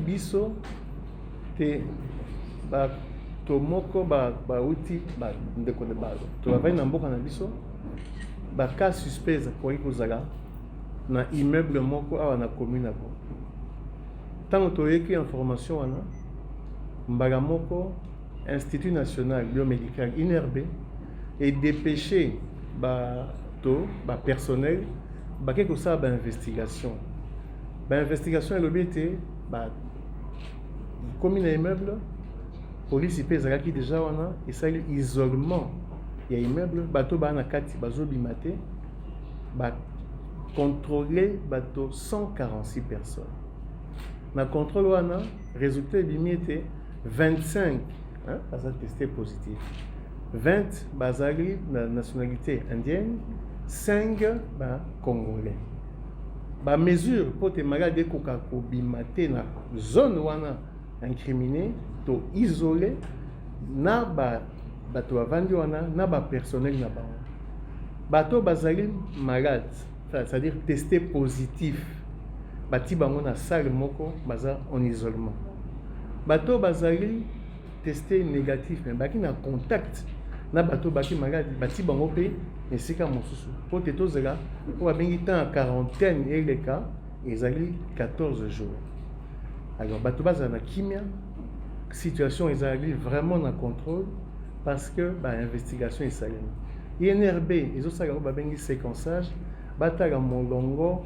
biso te ba tomoko ba uti ba ndeko de balo to ba na mboka na biso ba cas suspect ko kozala na immeuble moko awa na commune ko tango toyeki information wana mbaga moko Institut National Biomédical INRB et dépêché ba personnel ba quelque ça ba investigation l'objectif ba commune immeuble police ipe ezalaki déjà wana esali isolement ya immeuble bato ba na kati bazobimate ba contrôler bato 146 personnes na contrôle wana résultat ebimi ete 25 baza testé positif, 20 bazali na nationalité indienne, 5 ba congolais. Ba mesure pour te malade koka ko bimate na zone wana incriminé to isolé na bato avandi wana na ba personnel na bango. Bato bazali malade, c'est-à-dire testé positif. Bati bango na salle moko baza en isolement. Bato bazali testé négatif mais baki na contact na bato baki malade bati bango pe esika mosusu po te tozela po babengi temps à quarantaine et les cas ezali 14 jours. Alors bato bazala na kimia situation ezali vraiment na contrôle parce que ba investigation esalemi INRB ezosala ko babengi séquençage batala molongo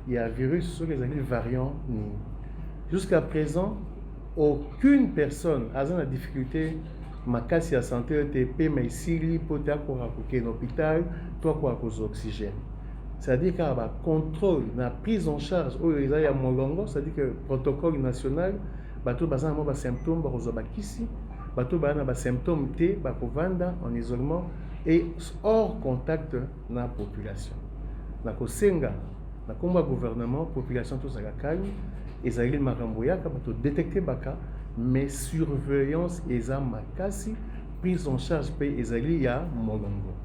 ya virus sur les variants ni jusqu'à présent aucune personne a une difficulté makasi ya santé TP mais ici pour d'accord à l'hôpital toi quoi cause oxygène c'est-à-dire qu'il y a un contrôle la prise en charge au il y a molongo c'est-à-dire que protocole national bato bazana mo ba symptômes ba kozoba kisi bato bana ba symptômes té ba kovanda en isolement et hors contact na population na kosenga na komba gouvernement population tous à calme ezali makambo yaka bato détecter baka mais surveillance eza makasi prise en charge pe ezali ya molongo.